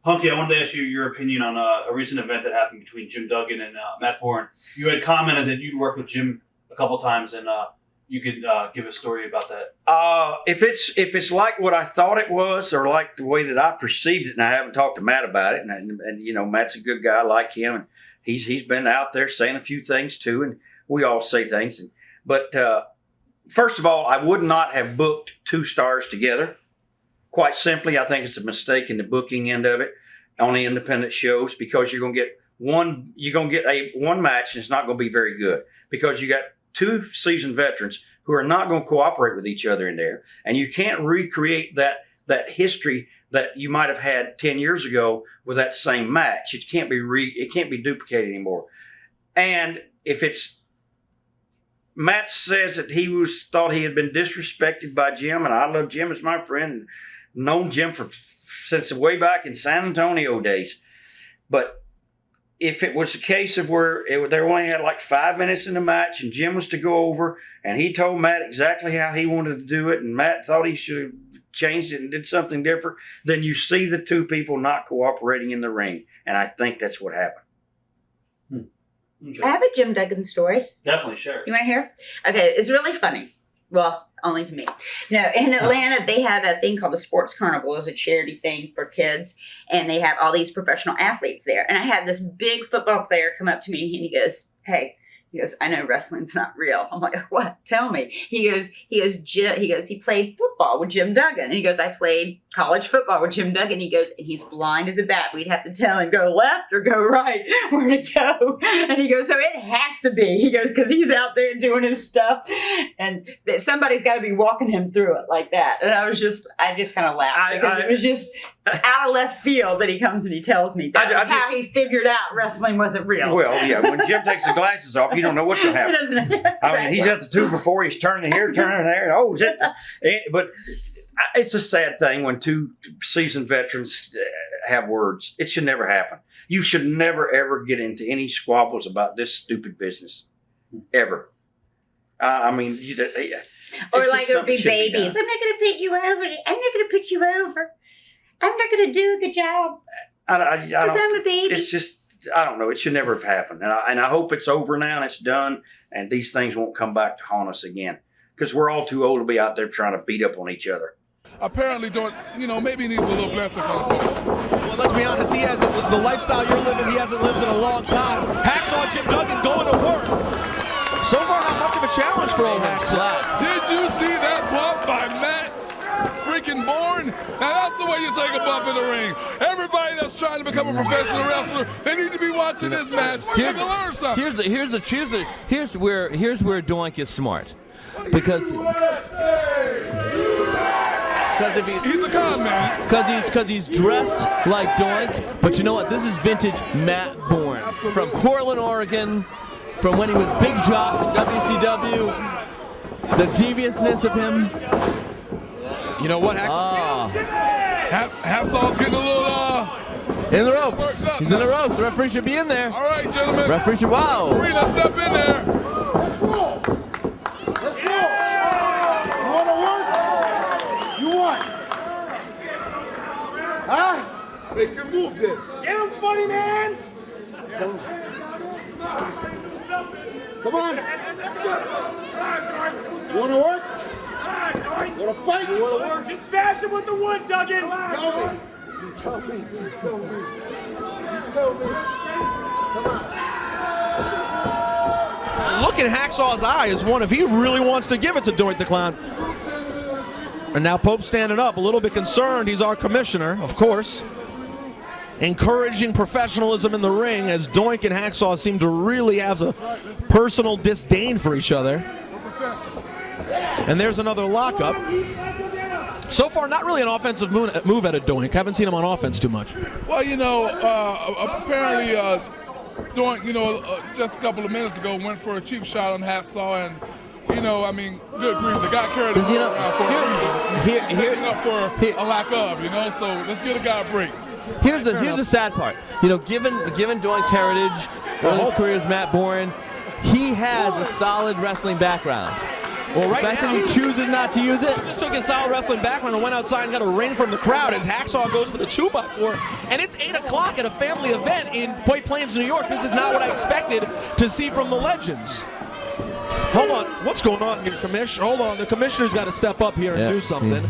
Honky, I wanted to ask you your opinion on a recent event that happened between Jim Duggan and Matt Borne. You had commented that you'd worked with Jim a couple times, and you could give a story about that. If it's like what I thought it was, or like the way that I perceived it, and I haven't talked to Matt about it, and you know, Matt's a good guy, I like him, and he's been out there saying a few things too, and we all say things. But first of all, I would not have booked two stars together. Quite simply, I think it's a mistake in the booking end of it on the independent shows, because you're going to get one match, and it's not going to be very good, because you got two seasoned veterans who are not going to cooperate with each other in there, and you can't recreate that history that you might have had 10 years ago with that same match. It can't be duplicated anymore. And if it's Matt says that he thought he had been disrespected by Jim, and I love Jim as my friend, and known Jim since way back in San Antonio days. But if it was a case of where they only had like 5 minutes in the match, and Jim was to go over, and he told Matt exactly how he wanted to do it, and Matt thought he should have changed it and did something different, then you see the two people not cooperating in the ring. And I think that's what happened. Okay. I have a Jim Duggan story. Definitely, sure. You want to hear? Okay, it's really funny. Well, only to me. No, in Atlanta, they have a thing called the Sports Carnival. It's a charity thing for kids, and they have all these professional athletes there. And I had this big football player come up to me, and he goes, "Hey," he goes, "I know wrestling's not real." I'm like, "What? Tell me." He goes, he played football with Jim Duggan. And he goes, "I played college football with Jim Duggan." He goes, "And he's blind as a bat. We'd have to tell him go left or go right, where to go." And he goes, "So it has to be." He goes, "Because he's out there doing his stuff, and somebody's got to be walking him through it like that." And I just kind of laughed, because it was just out of left field that he comes and he tells me that's how he figured out wrestling wasn't real. Well, yeah, when Jim takes the glasses off, you don't know what's going to happen. Exactly. I mean, he's at the 2 before, he's turning here, turning there. Oh, is it? But it's a sad thing when two seasoned veterans have words. It should never happen. You should never, ever get into any squabbles about this stupid business. Ever. I mean, or like it would be babies. "I'm not going to put you over. I'm not going to put you over. I'm not going to do the job because I'm a baby." It's just, I don't know. It should never have happened. And I hope it's over now and it's done, and these things won't come back to haunt us again, because we're all too old to be out there trying to beat up on each other. Apparently maybe he needs a little blessing from the Pope. Well, let's be honest, he hasn't, the lifestyle you're living, he hasn't lived in a long time. Hacksaw Jim Duggan going to work. So far, not much of a challenge for old Hacksaw. Did you see that bump by Matt freaking Borne? Now that's the way you take a bump in the ring. Everybody that's trying to become a professional wrestler, they need to be watching this match. They can learn something. Here's where Doink is smart, because if he's a con man. Because he's dressed like Doink, but you know what? This is vintage Matt Borne. Absolutely. From Portland, Oregon, from when he was Big Jock in WCW. The deviousness of him. You know what? Hacksaw's getting a little in the ropes. He's in the ropes. The referee should be in there. All right, gentlemen. Referee should. Wow. Referee, let's step in there. Let's go. You want to work? You want? Huh? Make your move then. Get him, funny man. Come on. You want to work? You want to fight? You want to work? Just bash him with the wood, Duggan. Tell me. You tell me. You tell me. You tell me. Come on. Look at Hacksaw's eye as one if he really wants to give it to Doink the Clown. And now Pope's standing up, a little bit concerned. He's our commissioner, of course. Encouraging professionalism in the ring, as Doink and Hacksaw seem to really have a personal disdain for each other. And there's another lockup. So far, not really an offensive move out of Doink. Haven't seen him on offense too much. Well, apparently Doink, just a couple of minutes ago went for a cheap shot on Hacksaw, and good grief, the guy carried the ball around for a reason. He's up for a lack of, so let's get a guy a break. Here's the sad part. Given Doink's heritage, his career as Matt Borne, he has a solid wrestling background. Well, right the fact now, that he chooses not to use it. He just took his solid wrestling background and went outside and got a ring from the crowd as Hacksaw goes for the 2x4. And it's 8 o'clock at a family event in White Plains, New York. This is not what I expected to see from the Legends. Hold on. What's going on here, Commissioner? Hold on. The Commissioner's got to step up here and do something.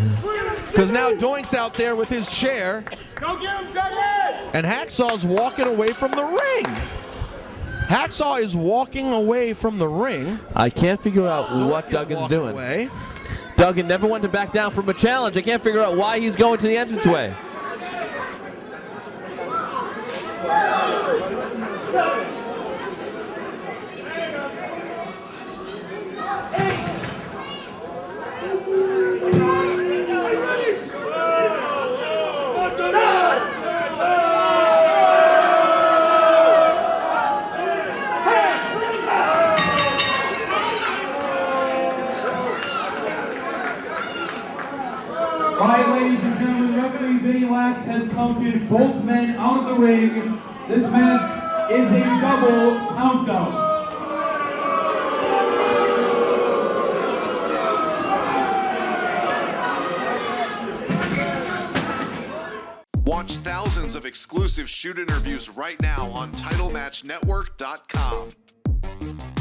Because now Doink's out there with his chair. Go get him, Duggan! And Hacksaw's walking away from the ring. Hacksaw is walking away from the ring. I can't figure out what Duggan's doing. Away. Duggan never wanted to back down from a challenge. I can't figure out why he's going to the entranceway. All right, ladies and gentlemen, referee Vinny Lax has counted both men out of the ring. This match is a double count-out. Watch thousands of exclusive shoot interviews right now on TitleMatchNetwork.com.